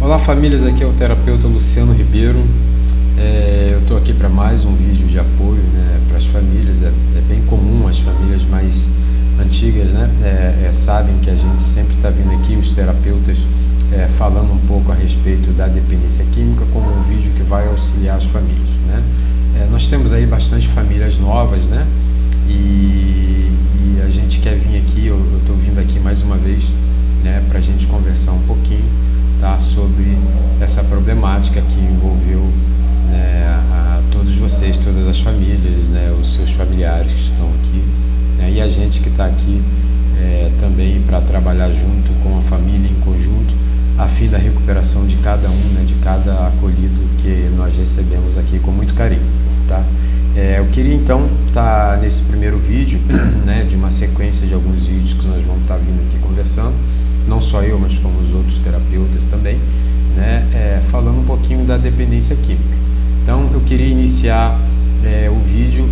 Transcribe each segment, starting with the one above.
Olá famílias, aqui é o terapeuta Luciano Ribeiro. Eu estou aqui para mais um vídeo de apoio, né, para as famílias. É bem comum as famílias mais antigas, né, sabem que a gente sempre está vindo aqui, os terapeutas, falando um pouco a respeito da dependência química, como um vídeo que vai auxiliar as famílias, né. Nós temos aí bastante famílias novas, né, e a gente quer vir aqui, eu estou vindo aqui mais uma vez, né, para a gente conversar um pouquinho, tá, sobre essa problemática que envolveu, né, a todos vocês, todas as famílias, né, os seus familiares que estão aqui, né, e a gente que está aqui também para trabalhar junto com a família em conjunto, a fim da recuperação de cada um, né, de cada acolhido que nós recebemos aqui com muito carinho, tá? Eu queria então estar nesse primeiro vídeo, né, de uma sequência de alguns vídeos que nós vamos estar vindo aqui conversando, não só eu, mas como os outros terapeutas também, né, falando um pouquinho da dependência química. Então eu queria iniciar o vídeo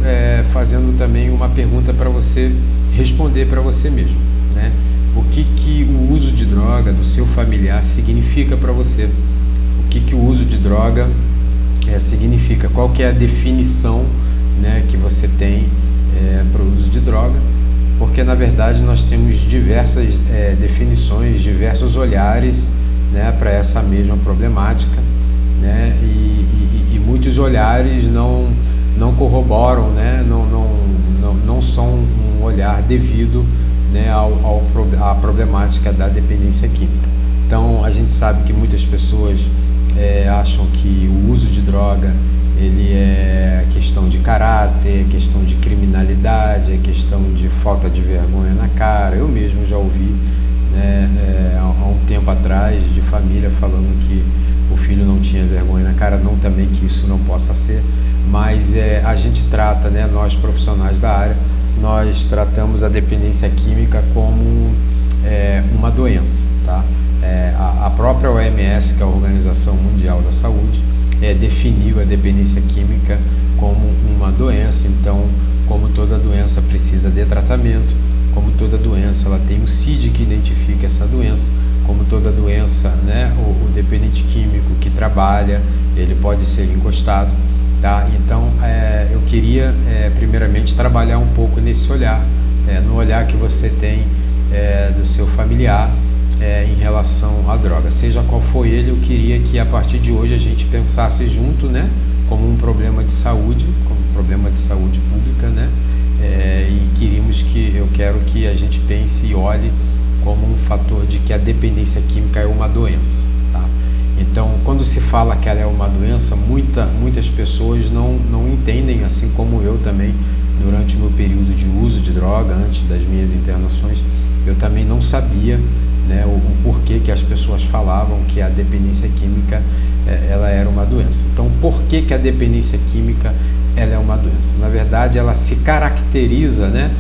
fazendo também uma pergunta para você responder para você mesmo, né? O que o uso de droga do seu familiar significa para você? O que o uso de droga significa? Qual que é a definição, né, que você tem para o uso de droga? Porque na verdade nós temos diversas definições, diversos olhares, né, para essa mesma problemática, né, e muitos olhares não corroboram, né, não são um olhar devido, né, à problemática da dependência química. Então a gente sabe que muitas pessoas acham que o uso de droga ele é questão de caráter, questão de criminalidade, é questão de falta de vergonha na cara. Eu mesmo já ouvi, né, há um tempo atrás, de família falando que o filho não tinha vergonha na cara, não também que isso não possa ser, mas a gente trata, né, nós profissionais da área, nós tratamos a dependência química como uma doença, tá? A própria OMS, que é a Organização Mundial da Saúde, definiu a dependência química como uma doença. Então, como toda doença precisa de tratamento, como toda doença ela tem um CID que identifica essa doença, como toda doença, né, o dependente químico que trabalha, ele pode ser encostado, tá? Então, eu queria primeiramente trabalhar um pouco nesse olhar, no olhar que você tem do seu familiar, em relação à droga, seja qual for ele. Eu queria que a partir de hoje a gente pensasse junto, né, como um problema de saúde, como um problema de saúde pública, né, eu quero que a gente pense e olhe como um fator de que a dependência química é uma doença, tá? Então, quando se fala que ela é uma doença, muitas pessoas não entendem, assim como eu também, durante o meu período de uso de droga, antes das minhas internações, eu também não sabia, né, o porquê que as pessoas falavam que a dependência química ela era uma doença. Então, por que a dependência química ela é uma doença? Na verdade, ela se caracteriza, né,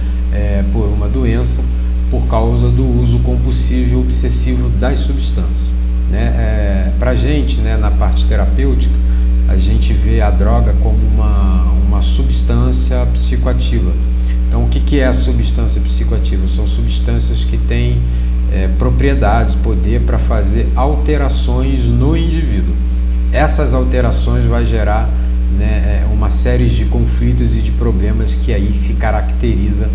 por uma doença por causa do uso compulsivo e obsessivo das substâncias, né? Para a gente, né, na parte terapêutica, a gente vê a droga como uma substância psicoativa. Então, o que é a substância psicoativa? São substâncias que têm propriedades, poder para fazer alterações no indivíduo. Essas alterações vai gerar, né, uma série de conflitos e de problemas que aí se caracteriza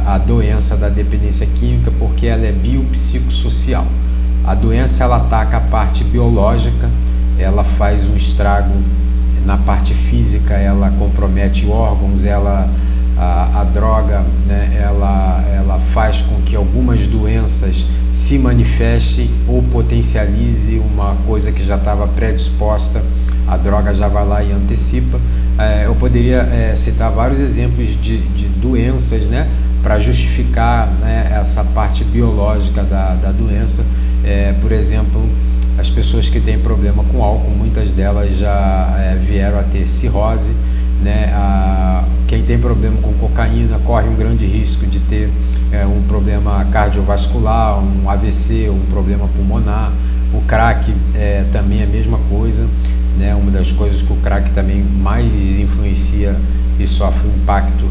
a doença da dependência química, porque ela é biopsicossocial. A doença ela ataca a parte biológica, ela faz um estrago na parte física, ela compromete órgãos, a droga, né, ela faz com que algumas doenças se manifestem ou potencialize uma coisa que já estava predisposta. A droga já vai lá e antecipa. Eu poderia citar vários exemplos de doenças, né, para justificar, né, essa parte biológica da doença. Por exemplo, as pessoas que têm problema com álcool, muitas delas já vieram a ter cirrose, né? Quem tem problema com cocaína corre um grande risco de ter um problema cardiovascular, um AVC, um problema pulmonar. O crack também é a mesma coisa, né? Uma das coisas que o crack também mais influencia e sofre um impacto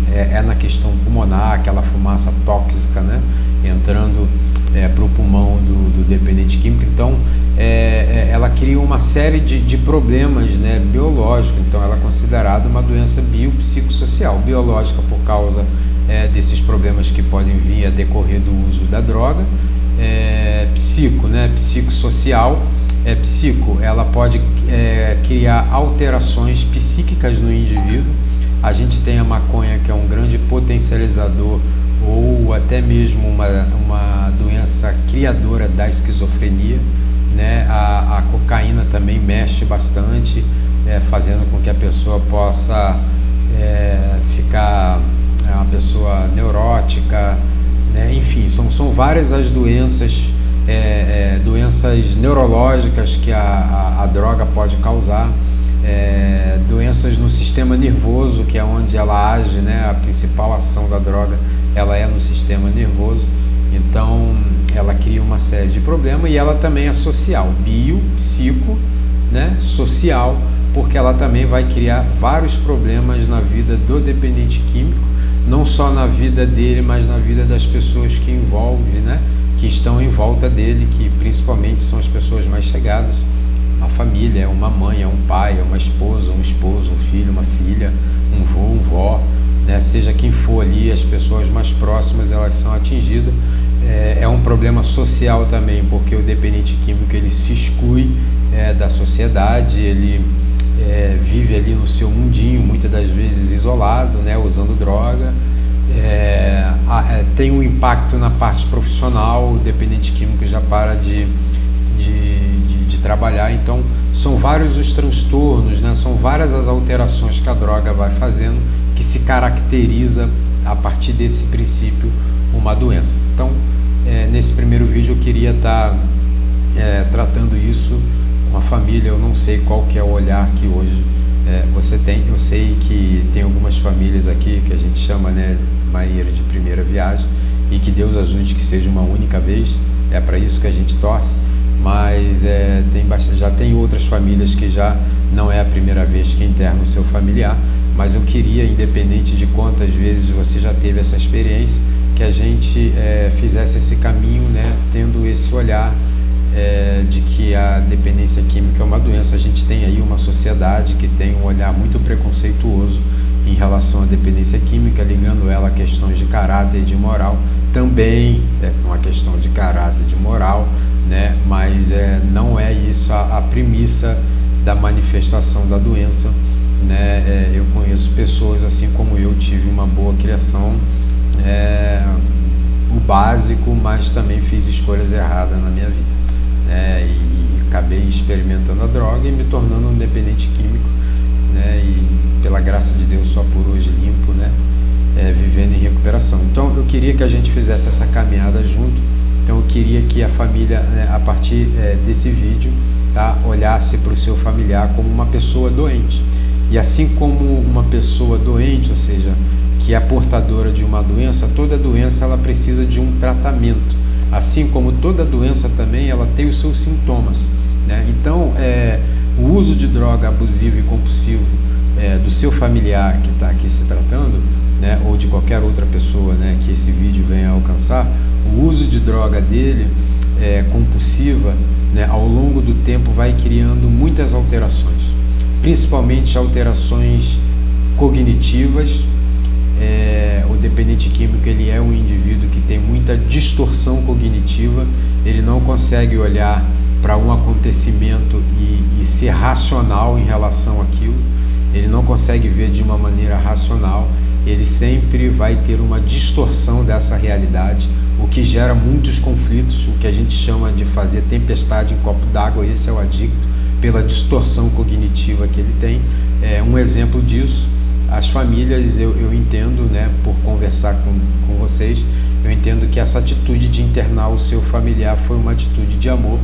na questão pulmonar, aquela fumaça tóxica, né, entrando para o pulmão do dependente químico. Então ela uma série de problemas, né, biológicos. Então ela é considerada uma doença biopsicossocial, biológica por causa desses problemas que podem vir a decorrer do uso da droga, psicossocial. Psico, ela pode criar alterações psíquicas no indivíduo. A gente tem a maconha, que é um grande potencializador, ou até mesmo uma doença criadora da esquizofrenia, né? A cocaína também mexe bastante, fazendo com que a pessoa possa ficar uma pessoa neurótica, né? Enfim, são várias as doenças, doenças neurológicas que a droga pode causar, doenças no sistema nervoso, que é onde ela age, né? A principal ação da droga, ela é no sistema nervoso. Então ela cria uma série de problemas, e ela também é social, psico, né? Social, porque ela também vai criar vários problemas na vida do dependente químico, não só na vida dele, mas na vida das pessoas que envolvem, né? Que estão em volta dele, que principalmente são as pessoas mais chegadas. Uma família, uma mãe, um pai, uma esposa, um esposo, um filho, uma filha, um vô, um vó, né? Seja quem for ali, as pessoas mais próximas, elas são atingidas. É um problema social também, porque o dependente químico, ele se exclui da sociedade, ele vive ali no seu mundinho, muitas das vezes isolado, né? Usando droga. Tem um impacto na parte profissional, o dependente químico já para de trabalhar. Então são vários os transtornos, né? São várias as alterações que a droga vai fazendo, que se caracteriza a partir desse princípio uma doença. Então nesse primeiro vídeo eu queria estar tratando isso com a família. Eu não sei qual que é o olhar que hoje você tem. Eu sei que tem algumas famílias aqui que a gente chama, né, marinheiro de primeira viagem, e que Deus ajude que seja uma única vez. É para isso que a gente torce. Mas já tem outras famílias que já não é a primeira vez que internam o seu familiar. Mas eu queria, independente de quantas vezes você já teve essa experiência, que a gente fizesse esse caminho, né, tendo esse olhar de que a dependência química é uma doença. A gente tem aí uma sociedade que tem um olhar muito preconceituoso em relação à dependência química, ligando ela a questões de caráter e de moral. Também é uma questão de caráter e de moral, né? Mas não é isso a premissa da manifestação da doença, né? Eu conheço pessoas, assim como eu, tive uma boa criação, o básico, mas também fiz escolhas erradas na minha vida, e acabei experimentando a droga e me tornando um dependente químico, né? E pela graça de Deus só por hoje limpo, né? Vivendo em recuperação. Então eu queria que a gente fizesse essa caminhada junto. Então eu queria que a família, né, a partir desse vídeo, tá, olhasse para o seu familiar como uma pessoa doente. E assim como uma pessoa doente, ou seja, que é portadora de uma doença, toda doença ela precisa de um tratamento. Assim como toda doença também, ela tem os seus sintomas, né? Então o uso de droga abusivo e compulsivo do seu familiar que está aqui se tratando, né, ou de qualquer outra pessoa, né, que esse vídeo venha a alcançar, o uso de droga dele compulsiva, né, ao longo do tempo vai criando muitas alterações, principalmente alterações cognitivas. O dependente químico, ele é um indivíduo que tem muita distorção cognitiva, ele não consegue olhar para um acontecimento e ser racional em relação àquilo, ele não consegue ver de uma maneira racional, ele sempre vai ter uma distorção dessa realidade, o que gera muitos conflitos, o que a gente chama de fazer tempestade em copo d'água. Esse é o adicto, pela distorção cognitiva que ele tem. Um exemplo disso, as famílias, eu entendo, né, por conversar com vocês, eu entendo que essa atitude de internar o seu familiar foi uma atitude de amor,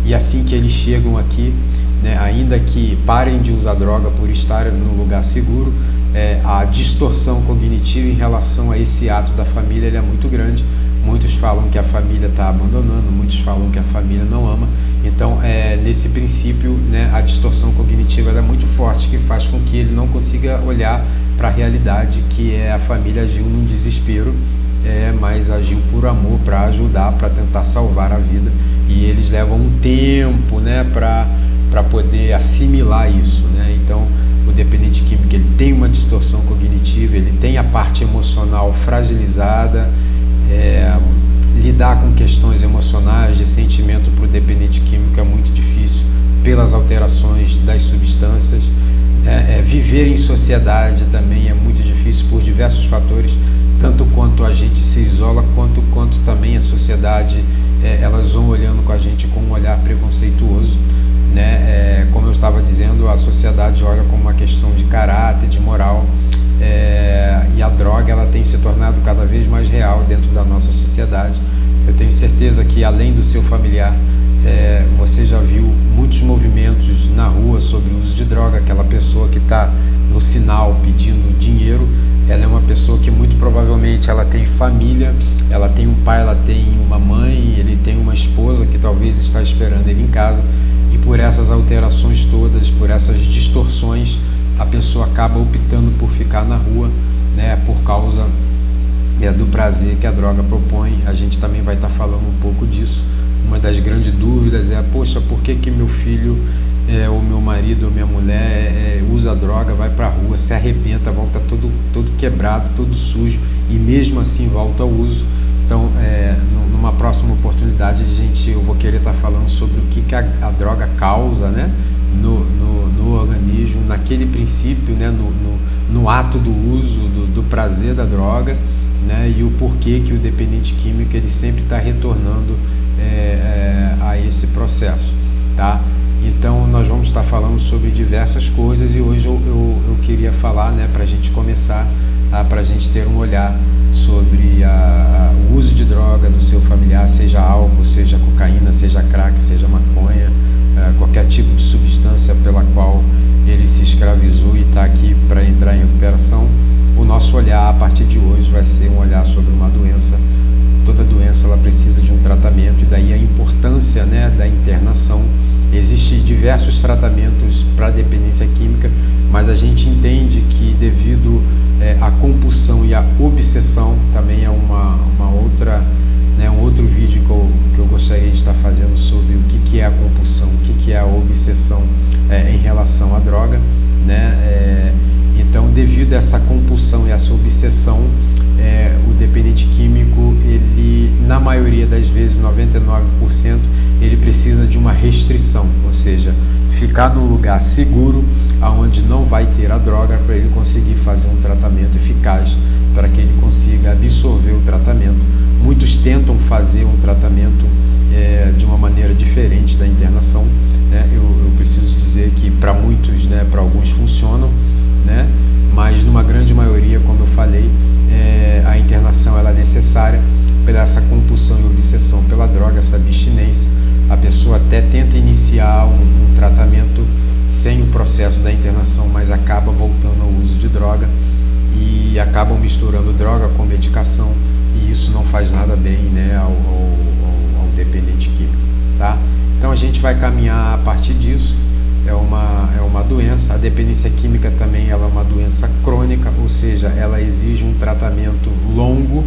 e assim que eles chegam aqui, né, ainda que parem de usar droga por estarem num lugar seguro, a distorção cognitiva em relação a esse ato da família, ele é muito grande. Muitos falam que a família está abandonando, muitos falam que a família não ama. Então, nesse princípio, né, a distorção cognitiva ela é muito forte, que faz com que ele não consiga olhar para a realidade, que a família agiu num desespero, mas agiu por amor, para ajudar, para tentar salvar a vida. E eles levam um tempo, né, para para poder assimilar isso, né? Então, o dependente químico, ele tem uma distorção cognitiva, ele tem a parte emocional fragilizada. Lidar com questões emocionais de sentimento para o dependente químico é muito difícil pelas alterações das substâncias. Viver em sociedade também é muito difícil por diversos fatores, tanto quanto a gente se isola, quanto também a sociedade, elas vão olhando com a gente com um olhar preconceituoso, né? Como eu estava dizendo, a sociedade olha como uma questão de caráter, de moral, e a droga, ela tem se tornado cada vez mais real dentro da nossa sociedade. Eu tenho certeza que, além do seu familiar, você já viu muitos movimentos na rua sobre o uso de droga. Aquela pessoa que está no sinal pedindo dinheiro, ela é uma pessoa que muito provavelmente ela tem família, ela tem um pai, ela tem uma mãe, ele tem uma esposa que talvez está esperando ele em casa, e por essas alterações todas, por essas distorções, a pessoa acaba optando por ficar na rua, né, por causa do prazer que a droga propõe. A gente também vai estar falando um pouco disso. Uma das grandes dúvidas é: poxa, por que meu filho, ou meu marido, ou minha mulher usa droga, vai para a rua, se arrebenta, volta todo quebrado, todo sujo, e mesmo assim volta ao uso? Então, numa próxima oportunidade, eu vou querer estar falando sobre o que a droga causa, né, no organismo, naquele princípio, né, no ato do uso, do prazer da droga, né, e o porquê que o dependente químico ele sempre está retornando a esse processo, tá? Então, nós vamos estar falando sobre diversas coisas, e hoje eu queria falar, né, para a gente começar, para a gente ter um olhar sobre o uso de droga no seu familiar, seja álcool, seja cocaína, seja crack, seja maconha, qualquer tipo de substância pela qual ele se escravizou e está aqui para entrar em recuperação. O nosso olhar a partir de hoje vai ser um olhar sobre uma doença. Toda doença ela precisa de um tratamento, e daí a importância, né, da internação. Existem diversos tratamentos para dependência química, mas a gente entende que devido à compulsão e à obsessão, também é uma outra, né, um outro vídeo que eu gostaria de estar fazendo sobre o que é a compulsão, o que é a obsessão em relação à droga, né? Então, devido a essa compulsão e essa obsessão, o dependente químico, ele, na maioria das vezes, 99%, ele precisa de uma restrição, ou seja, ficar num lugar seguro, onde não vai ter a droga, para ele conseguir fazer um tratamento eficaz, para que ele consiga absorver o tratamento. Muitos tentam fazer um tratamento de uma maneira diferente da internação, né? Eu preciso dizer que para muitos, né, para alguns funcionam, né? Mas numa grande maioria, como eu falei, a internação ela é necessária por essa compulsão e obsessão pela droga, essa abstinência. A pessoa até tenta iniciar um tratamento sem o processo da internação, mas acaba voltando ao uso de droga, e acabam misturando droga com medicação, e isso não faz nada bem, né, ao dependente químico, tá? Então a gente vai caminhar a partir disso. É uma doença. A dependência química também ela é uma doença crônica, ou seja, ela exige um tratamento longo,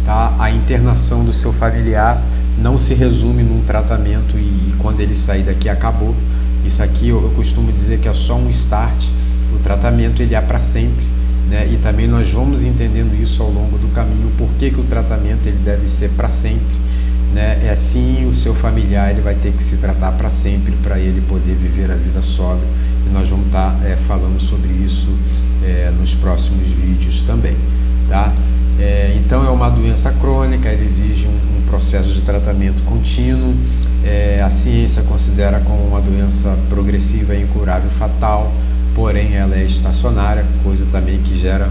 tá? A internação do seu familiar não se resume num tratamento e quando ele sair daqui acabou. Isso aqui eu costumo dizer que é só um start. O tratamento ele é para sempre, né? E também nós vamos entendendo isso ao longo do caminho, por que o tratamento ele deve ser para sempre, né? É assim, o seu familiar ele vai ter que se tratar para sempre, para ele poder viver a vida sóbria, e nós vamos estar falando sobre isso nos próximos vídeos também, tá? Então é uma doença crônica, ela exige um processo de tratamento contínuo. A ciência considera como uma doença progressiva, incurável, fatal, porém ela é estacionária, coisa também que gera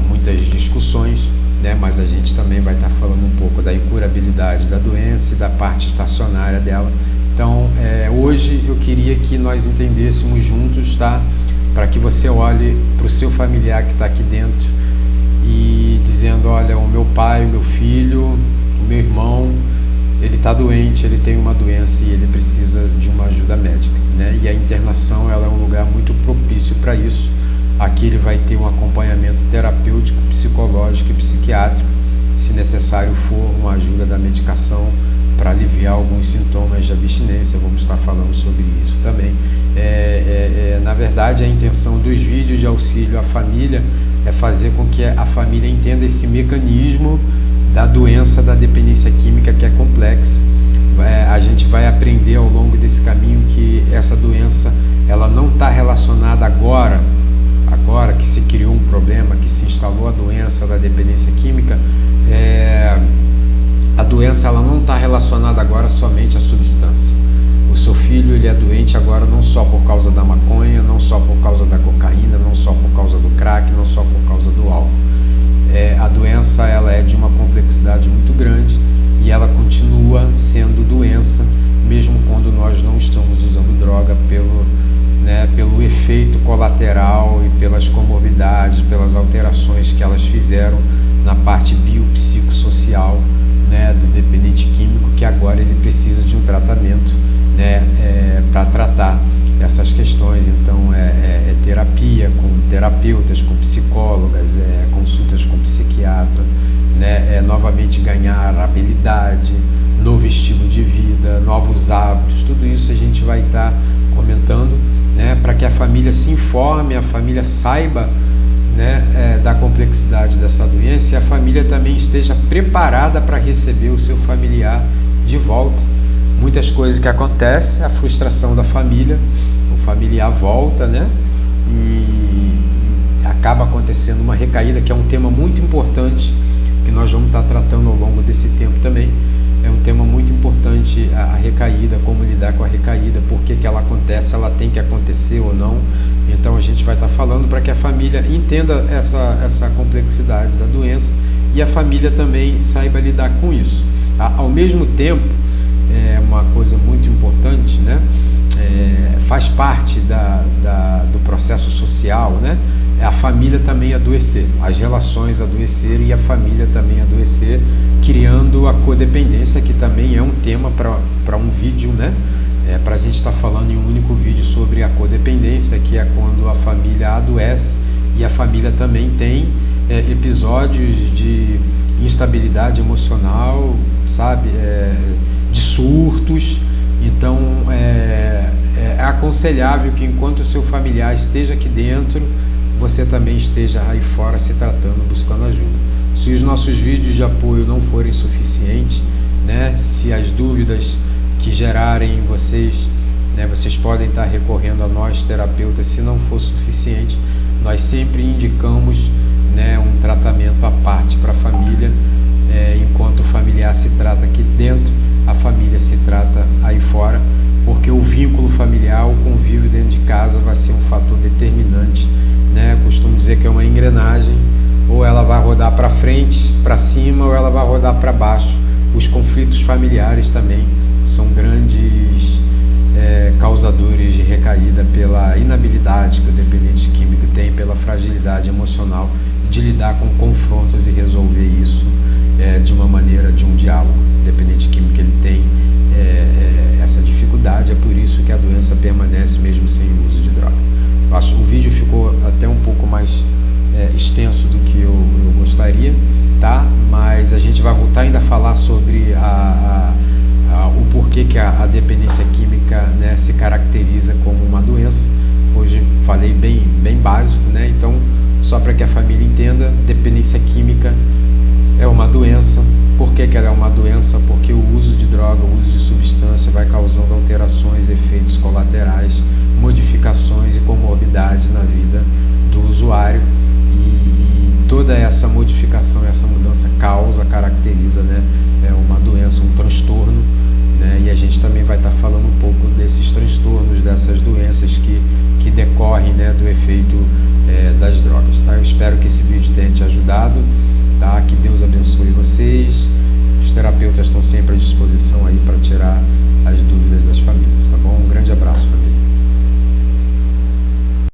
muitas discussões, né? Mas a gente também vai estar falando um pouco da incurabilidade da doença e da parte estacionária dela. Então, hoje eu queria que nós entendêssemos juntos, tá? Para que você olhe para o seu familiar que está aqui dentro e dizendo: olha, o meu pai, o meu filho, o meu irmão, ele está doente, ele tem uma doença e ele precisa de uma ajuda médica, né? E a internação ela é um lugar muito propício para isso. Aqui ele vai ter um acompanhamento terapêutico, psicológico e psiquiátrico, se necessário for, uma ajuda da medicação para aliviar alguns sintomas de abstinência. Vamos estar falando sobre isso também. Na verdade, a intenção dos vídeos de auxílio à família é fazer com que a família entenda esse mecanismo da doença da dependência química, que é complexa. A gente vai aprender ao longo desse caminho que essa doença ela não está relacionada agora que se criou um problema, que se instalou a doença da dependência química. A doença ela não está relacionada agora somente à substância. O seu filho ele é doente agora não só por causa da maconha, não só por causa da cocaína, não só por causa do crack, não só por causa do álcool. A doença ela é de uma complexidade muito grande e ela continua sendo doença mesmo quando nós não estamos usando droga pelo efeito colateral e pelas comorbidades, pelas alterações que elas fizeram na parte biopsicossocial, do dependente químico, que agora ele precisa de um tratamento para tratar essas questões. Então terapia com terapeutas, com psicólogas, consultas com psiquiatra, novamente ganhar habilidade, novo estilo de vida, novos hábitos, tudo isso a gente vai estar comentando, para que a família se informe, a família saiba da complexidade dessa doença e a família também esteja preparada para receber o seu familiar de volta. Muitas coisas que acontecem, a frustração da família, o familiar volta, e acaba acontecendo uma recaída, que é um tema muito importante, que nós vamos estar tratando ao longo desse tempo também. É um tema muito importante, a recaída, como lidar com a recaída, por que ela acontece, ela tem que acontecer ou não. Então a gente vai estar falando para que a família entenda essa complexidade da doença e a família também saiba lidar com isso. Ao mesmo tempo, uma coisa muito importante, faz parte do processo social, a família também adoecer, as relações adoecerem e a família também adoecer, criando a codependência, que também é um tema para um vídeo, para a gente estar falando em um único vídeo sobre a codependência, que é quando a família adoece e a família também tem episódios de instabilidade emocional, de surtos. Então é aconselhável que enquanto o seu familiar esteja aqui dentro, você também esteja aí fora se tratando, buscando ajuda. Se os nossos vídeos de apoio não forem suficientes, se as dúvidas que gerarem em vocês, vocês podem estar recorrendo a nós, terapeutas. Se não for suficiente, nós sempre indicamos um tratamento à parte para a família. Enquanto o familiar se trata aqui dentro, a família se trata aí fora, porque o vínculo familiar, o convívio dentro de casa vai ser um fator determinante. Costumo dizer que é uma engrenagem, ou ela vai rodar para frente, para cima, ou ela vai rodar para baixo. Os conflitos familiares também são grandes causadores de recaída pela inabilidade que o dependente químico tem, pela fragilidade emocional de lidar com confrontos e resolver isso de uma maneira, de um diálogo. O dependente químico ele tem essa dificuldade, é por isso que a doença permanece mesmo sem o uso de droga. O vídeo ficou até um pouco mais extenso do que eu gostaria, mas a gente vai voltar ainda a falar sobre o porquê que a dependência química se caracteriza como uma doença. Hoje falei bem básico, então só para que a família entenda, dependência química é uma doença. Por que ela é uma doença? Porque o uso de droga, o uso de substância vai causando alterações, efeitos colaterais, modificações e comorbidades na vida do usuário, e toda essa modificação, essa mudança caracteriza uma doença, um transtorno, e a gente também vai estar falando um pouco desses transtornos, dessas doenças que decorrem do efeito das drogas. Eu espero que esse vídeo tenha te ajudado, que Deus abençoe vocês. Os terapeutas estão sempre à disposição aí para tirar